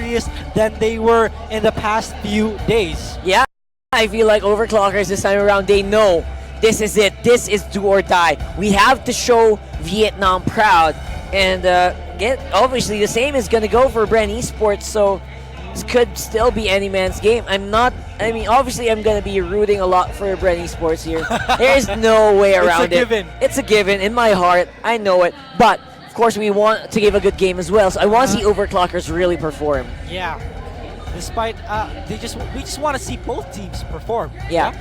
serious than they were in the past few days. Yeah, I feel like Overclockers this time around, they know this is it. This is do or die. We have to show Vietnam proud. And obviously the same is going to go for Bren Esports, so this could still be any man's game. Obviously I'm going to be rooting a lot for Bren Esports here. There's no way around it. It's a given in my heart. I know it. But, of course, we want to give a good game as well, so I want to see Overclockers really perform. Yeah. Despite, we just want to see both teams perform. Yeah.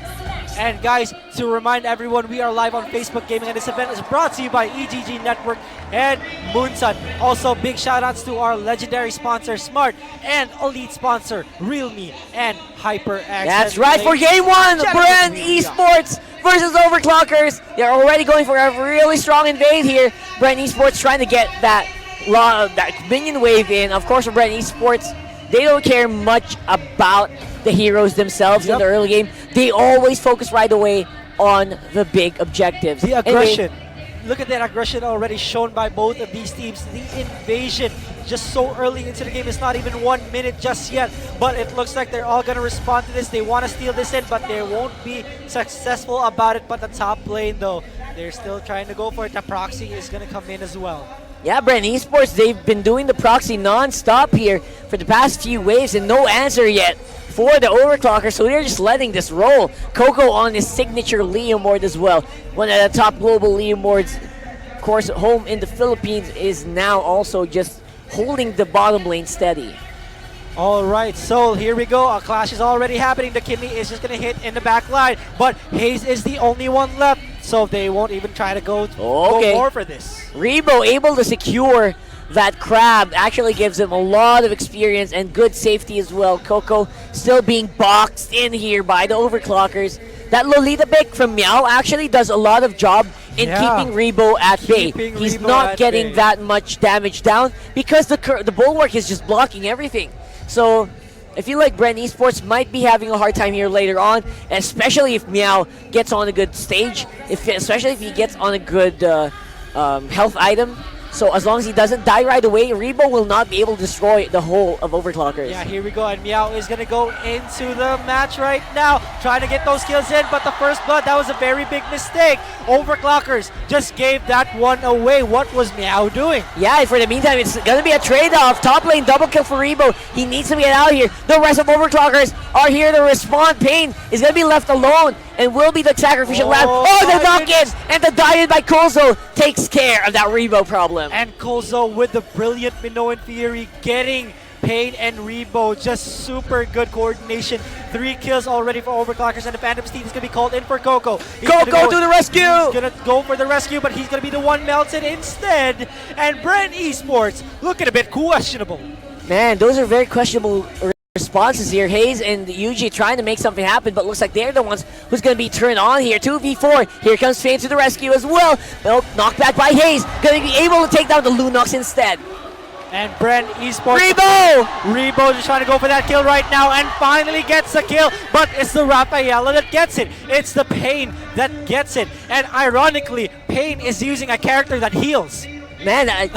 And guys, to remind everyone, we are live on Facebook Gaming, and this event is brought to you by EGG Network and Moonsun. Also, big shout outs to our legendary sponsor, Smart, and elite sponsor, Realme and HyperX. That's right, for game one, Bren Esports versus Overclockers. They're already going for a really strong invade here. Bren Esports trying to get that minion wave in. Of course, for Bren Esports, they don't care much about the heroes themselves in the early game. They always focus right away on the big objectives. The aggression. Look at that aggression already shown by both of these teams. The invasion just so early into the game. It's not even 1 minute just yet, but it looks like they're all going to respond to this. They want to steal this in, but they won't be successful about it. But the top lane, though, they're still trying to go for it. The proxy is going to come in as well. Yeah, Bren Esports, they've been doing the proxy non-stop here for the past few waves and no answer yet for the Overclockers, so they're just letting this roll. Coco on his signature Liam Ward as well. One of the top global Liam Wards, of course, home in the Philippines, is now also just holding the bottom lane steady. All right, so here we go. A clash is already happening. The Kimmy is just going to hit in the back line, but Hayes is the only one left, so they won't even try to go more for this. Rebo able to secure that crab, actually gives him a lot of experience and good safety as well. Coco still being boxed in here by the Overclockers. That Lolita pick from Meow actually does a lot of job in keeping Rebo at bay. He's not getting that much damage down because the bulwark is just blocking everything. So I feel like Bren Esports might be having a hard time here later on, especially if Meow gets on a good stage, especially if he gets on a good health item. So as long as he doesn't die right away, Rebo will not be able to destroy the whole of Overclockers. Yeah, here we go, and Meow is going to go into the match right now, trying to get those kills in, but the first blood, that was a very big mistake. Overclockers just gave that one away. What was Meow doing? Yeah, for the meantime, it's going to be a trade-off. Top lane double kill for Rebo. He needs to get out of here. The rest of Overclockers are here to respond. Pain is going to be left alone and will be the sacrificial lamb. Oh, the knock-in! And the dive by Kozo takes care of that Rebo problem. And Kozo with the brilliant Minoan Fury getting Pain and Rebo. Just super good coordination. 3 kills already for Overclockers, and the Phantom's team is going to be called in for Coco. Coco to the rescue! He's going to go for the rescue, but he's going to be the one melted instead. And Bren Esports looking a bit questionable. Man, those are very questionable responses here. Hayes and Yuji trying to make something happen, but looks like they're the ones who's going to be turned on here. 2v4. Here comes Fane to the rescue as well. Knocked back by Hayes. Going to be able to take down the Lunox instead. And Bren Esports. Rebo just trying to go for that kill right now and finally gets a kill, but it's the Rafaela that gets it. It's the Pain that gets it. And ironically, Pain is using a character that heals. Man, yeah,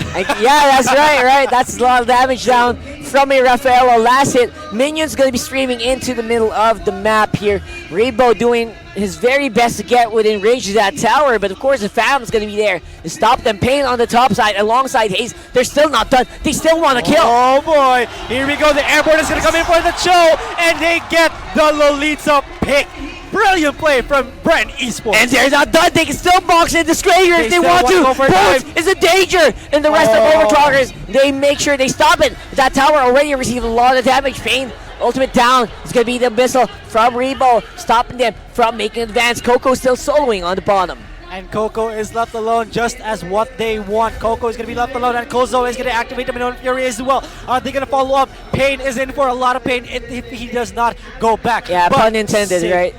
that's right. That's a lot of damage down from a Rafaela. Last hit, Minion's going to be streaming into the middle of the map here. Rebo doing his very best to get within range of that tower, but of course the Phantom's going to be there to stop them. Pain on the top side alongside Hayes. They're still not done. They still want to kill. Oh boy, here we go. The airborne is going to come in for the show, and they get the Lolita pick. Brilliant play from Bren Esports. And they're not done. They can still box in the Stranger if they want to. Bolt is a danger. And the rest of Overclockers, they make sure they stop it. That tower already received a lot of damage. Pain, ultimate down. It's going to be the missile from Rebo, stopping them from making advance. Coco still soloing on the bottom. And Coco is left alone just as what they want. Coco is going to be left alone, and Kozo is going to activate the Minoan Fury as well. Are they going to follow up? Pain is in for a lot of pain if he does not go back. Yeah, but pun intended, right?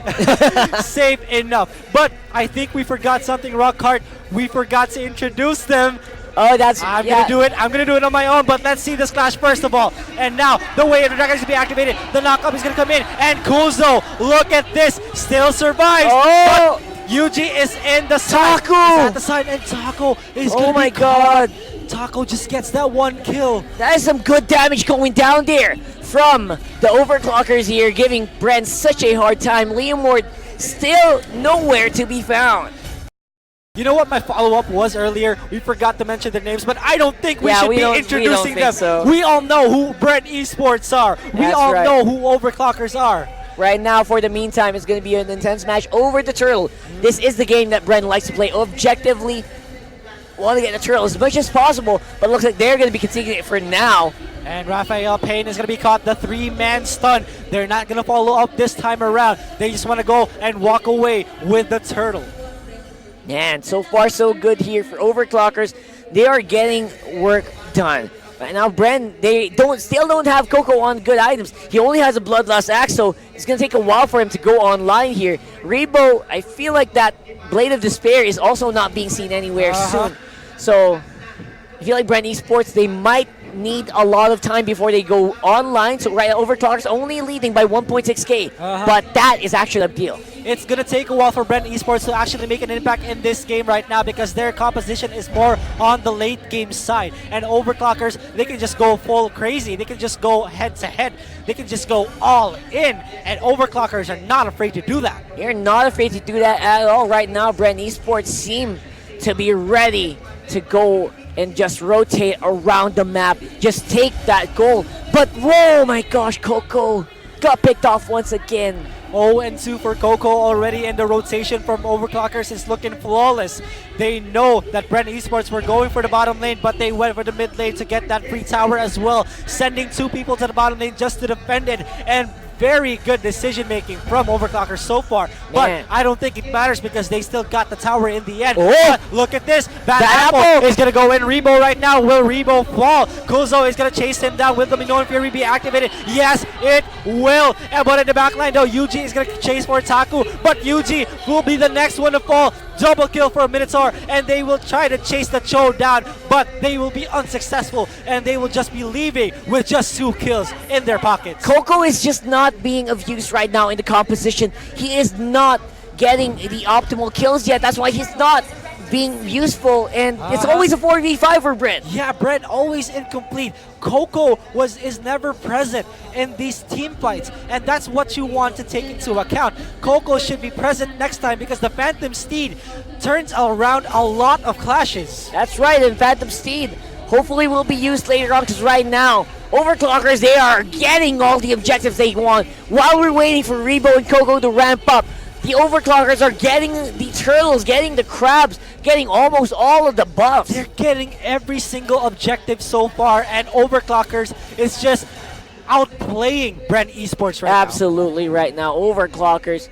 Safe enough. But I think we forgot something, Rockhart. We forgot to introduce them. Oh, that's... I'm going to do it. I'm going to do it on my own, but let's see this clash first of all. And now, the Wave of the Dragon is going to be activated. The knockup is going to come in, and Kozo, look at this, still survives. Oh! Yuji is in the side. Taco! Is at the side, and Taco is going to be God. Taco just gets that one kill. That is some good damage going down there from the Overclockers here, giving Bren such a hard time. Liam Ward still nowhere to be found. You know what my follow-up was earlier? We forgot to mention their names, but I don't think we should be introducing them. So. We all know who Bren Esports are. We all know who Overclockers are. Right now, for the meantime, it's going to be an intense match over the Turtle. This is the game that Bren likes to play. Objectively, want to get the Turtle as much as possible, but it looks like they're going to be conceding it for now. And Raphael Payne is going to be caught the 3-man stun. They're not going to follow up this time around. They just want to go and walk away with the Turtle. And so far so good here for Overclockers. They are getting work done. Right now, Bren, they still don't have Coco on good items. He only has a Bloodlust Axe, so it's going to take a while for him to go online here. Rebo, I feel like that Blade of Despair is also not being seen anywhere soon. So I feel like Bren Esports, they might need a lot of time before they go online. So right now, Overclockers only leading by 1.6k, but that is actually a deal. It's going to take a while for Bren Esports to actually make an impact in this game right now because their composition is more on the late game side. And Overclockers, they can just go full crazy. They can just go head to head. They can just go all in. And Overclockers are not afraid to do that. They're not afraid to do that at all. Right now, Bren Esports seem to be ready to go and just rotate around the map. Just take that goal. But, whoa, my gosh, Coco got picked off once again. 0-2 for Coco already, and the rotation from Overclockers is looking flawless. They know that Bren Esports were going for the bottom lane, but they went for the mid lane to get that free tower as well, sending 2 people to the bottom lane just to defend it. And very good decision making from Overclockers so far. But I don't think it matters because they still got the tower in the end. But look at this. Bad Apple is going to go in Rebo right now. Will Rebo fall? Kuzo is going to chase him down. Will the Minoan Fury be activated? Yes, it will. But in the back line though, Yuji is going to chase for Taku. But Yuji will be the next one to fall. Double kill for a Minotaur, and they will try to chase the Cho down, but they will be unsuccessful, and they will just be leaving with just 2 kills in their pockets. Coco is just not being of use right now in the composition. He is not getting the optimal kills yet. That's why he's not being useful, and it's always a 4v5 for Bren. Yeah, Bren always incomplete. Coco is never present in these team fights, and that's what you want to take into account. Coco should be present next time because the Phantom Steed turns around a lot of clashes. That's right, and Phantom Steed hopefully will be used later on because right now, Overclockers, they are getting all the objectives they want while we're waiting for Rebo and Coco to ramp up. The Overclockers are getting the turtles, getting the crabs, getting almost all of the buffs. They're getting every single objective so far, and Overclockers is just outplaying Bren Esports right now. Absolutely right now. Overclockers,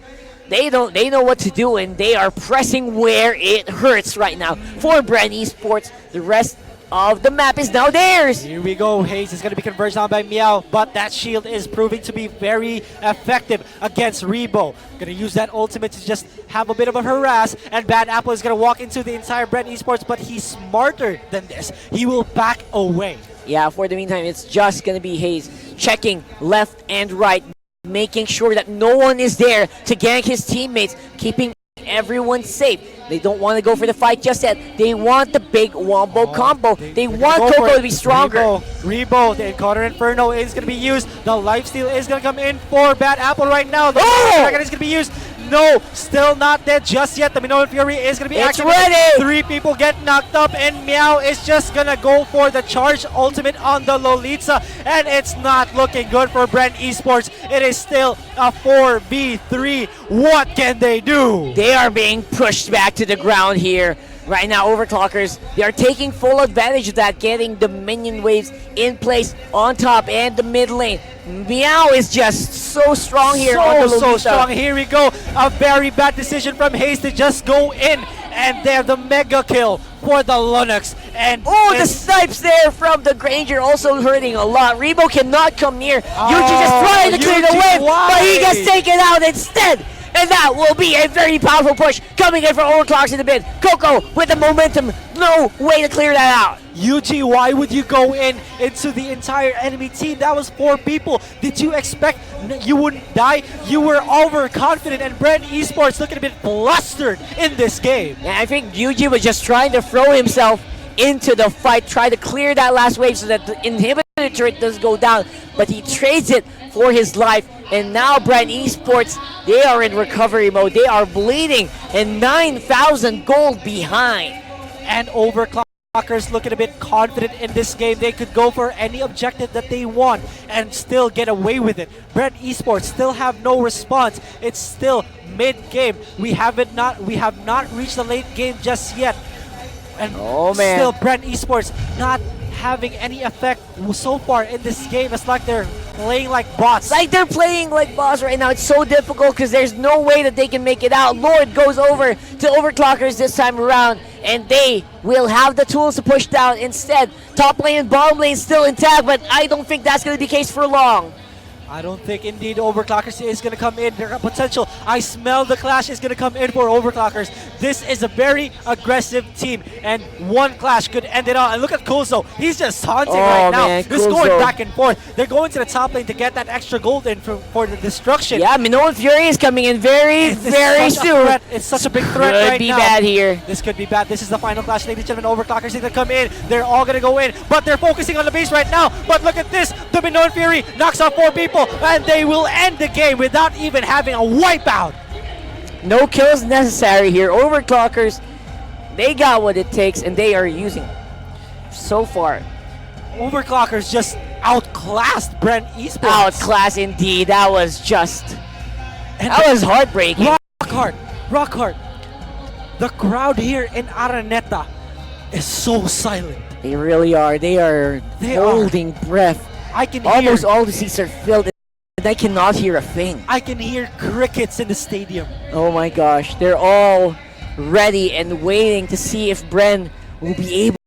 they know what to do, and they are pressing where it hurts right now. For Bren Esports, the rest of the map is now theirs. Here we go. Hayes is going to be converged on by Meow, but that shield is proving to be very effective against Rebo. Going to use that ultimate to just have a bit of a harass, and Bad Apple is going to walk into the entire Bren Esports, but he's smarter than this. He will back away. Yeah, for the meantime, it's just going to be Hayes checking left and right, making sure that no one is there to gank his teammates, keeping everyone safe. They don't want to go for the fight just yet. They want the big wombo combo. They want Coco to be stronger. Rebo, the Encounter Inferno is going to be used. The lifesteal is going to come in for Bad Apple right now. The Dragon is going to be used. No, still not dead just yet. The Minoan Fury is going to be activated. Ready. 3 people get knocked up, and Meow is just going to go for the charge ultimate on the Lolita, and it's not looking good for Bren Esports. It is still a 4v3. What can they do? They are being pushed back to the ground here. Right now, Overclockers, they are taking full advantage of that, getting the minion waves in place on top and the mid lane. Meow is just so strong here on the Lolita. So strong. Here we go. A very bad decision from Hayes to just go in, and they have the mega kill for the Lunux. And the snipes there from the Granger also hurting a lot. Rebo cannot come near. Yuji just trying to clear the wave, but he gets taken out instead. And that will be a very powerful push coming in for Overclockers in the mid. Coco with the momentum. No way to clear that out. Yuji, why would you go into the entire enemy team? That was 4 people. Did you expect you wouldn't die? You were overconfident, and Bren Esports looking a bit flustered in this game. And I think Yuji was just trying to throw himself into the fight, try to clear that last wave so that the inhibitor turret does go down, but he trades it for his life. And now Bren Esports, they are in recovery mode. They are bleeding and 9,000 gold behind. And Overclockers looking a bit confident in this game. They could go for any objective that they want and still get away with it. Bren Esports still have no response. It's still mid-game. We have not reached the late game just yet. And still Bren Esports not having any effect so far in this game. It's like they're playing like bots. Like they're playing like boss right now. It's so difficult because there's no way that they can make it out. Lord goes over to Overclockers this time around, and they will have the tools to push down. Instead, top lane and bottom lane still intact, but I don't think that's going to be the case for long. I don't think indeed Overclockers is going to come in. Their potential, I smell the clash is going to come in for Overclockers. This is a very aggressive team, and one clash could end it all. And look at Kuzo. He's just taunting right now. Man, Just going back and forth. They're going to the top lane to get that extra gold in for the destruction. Yeah, Minoan Fury is coming in very soon. It's such a big threat Could right be now. bad here. This could be bad. This is the final clash, ladies and gentlemen. Overclockers are going to come in. They're all going to go in, but they're focusing on the base right now. But look at this. The Minoan Fury knocks out 4 people, and they will end the game without even having a wipeout. No kills necessary here. Overclockers, they got what it takes, and they are using so far. Overclockers just outclassed Bren Esports. Outclass indeed. That was heartbreaking. Rock hard. The crowd here in Araneta is so silent. They really are. They are holding breath. I can Almost hear. all the seats are filled, and I cannot hear a thing. I can hear crickets in the stadium. Oh my gosh. They're all ready and waiting to see if Bren will be able